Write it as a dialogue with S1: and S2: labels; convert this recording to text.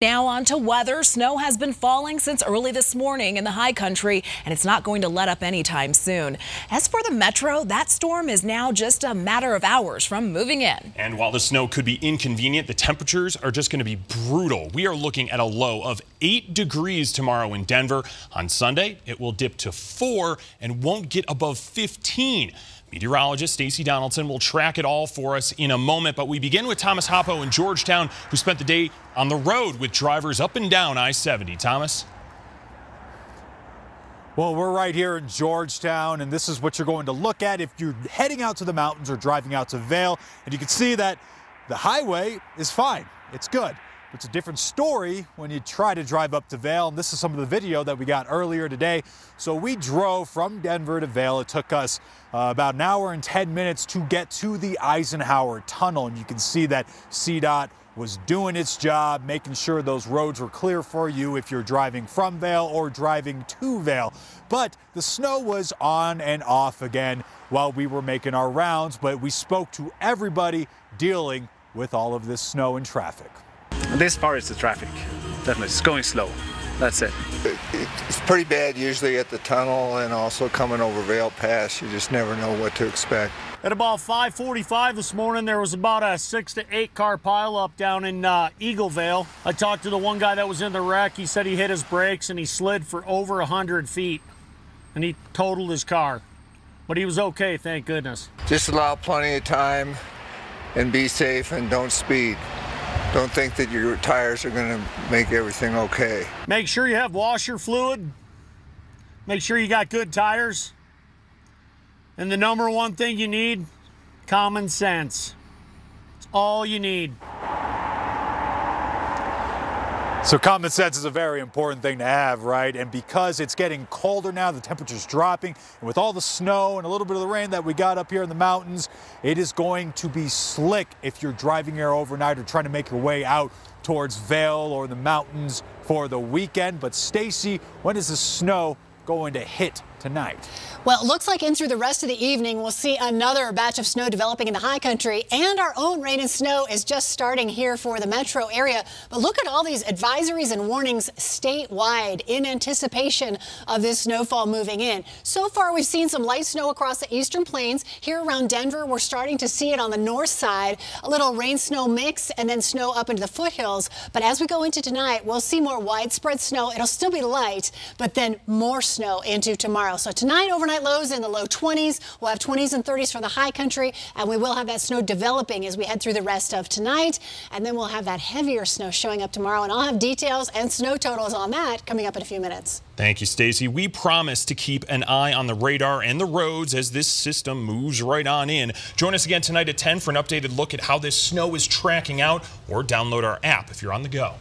S1: Now on to weather. Snow has been falling since early this morning in the high country, and it's not going to let up anytime soon. As for the metro, that storm is now just a matter of hours from moving in.
S2: And while the snow could be inconvenient, the temperatures are just going to be brutal. We are looking at a low of 8 degrees tomorrow in Denver. On Sunday, it will dip to 4 and won't get above 15. Meteorologist Stacey Donaldson will track it all for us in a moment, but we begin with Thomas Hoppo in Georgetown, who spent the day on the road with drivers up and down I-70. Thomas?
S3: Well, we're right here in Georgetown, and this is what you're going to look at if you're heading out to the mountains or driving out to Vail. And you can see that the highway is fine. It's good. It's a different story when you try to drive up to Vail, and this is some of the video that we got earlier today. So we drove from Denver to Vail. It took us about an hour and 10 minutes to get to the Eisenhower Tunnel, and you can see that CDOT was doing its job, making sure those roads were clear for you if you're driving from Vail or driving to Vail. But the snow was on and off again while we were making our rounds, but we spoke to everybody dealing with all of this snow and traffic.
S4: This part is the traffic. Definitely, it's going slow. That's it.
S5: It's pretty bad usually at the tunnel and also coming over Vail Pass. You just never know what to expect.
S6: At about 5:45 this morning, there was about a 6 to 8 car pileup down in Eaglevale. I talked to the one guy that was in the wreck. He said he hit his brakes and he slid for over 100 feet, and he totaled his car. But he was okay, thank goodness.
S5: Just allow plenty of time and be safe and don't speed. Don't think that your tires are going to make everything okay.
S6: Make sure you have washer fluid. Make sure you got good tires. And the number one thing you need, common sense. It's all you need.
S3: So common sense is a very important thing to have, right? And because it's getting colder now, the temperature's dropping, and with all the snow and a little bit of the rain that we got up here in the mountains, it is going to be slick if you're driving here overnight or trying to make your way out towards Vail or the mountains for the weekend. But Stacey, when is the snow going to hit tonight?
S7: Well, it looks like in through the rest of the evening, we'll see another batch of snow developing in the high country, and our own rain and snow is just starting here for the metro area. But look at all these advisories and warnings statewide in anticipation of this snowfall moving in. So far, we've seen some light snow across the eastern plains. Here around Denver, we're starting to see it on the north side, a little rain-snow mix and then snow up into the foothills. But as we go into tonight, we'll see more widespread snow. It'll still be light, but then more snow into tomorrow. So tonight, overnight lows in the low 20s. We'll have 20s and 30s for the high country, and we will have that snow developing as we head through the rest of tonight. And then we'll have that heavier snow showing up tomorrow, and I'll have details and snow totals on that coming up in a few minutes.
S2: Thank you, Stacey. We promise to keep an eye on the radar and the roads as this system moves right on in. Join us again tonight at 10 for an updated look at how this snow is tracking out, or download our app if you're on the go.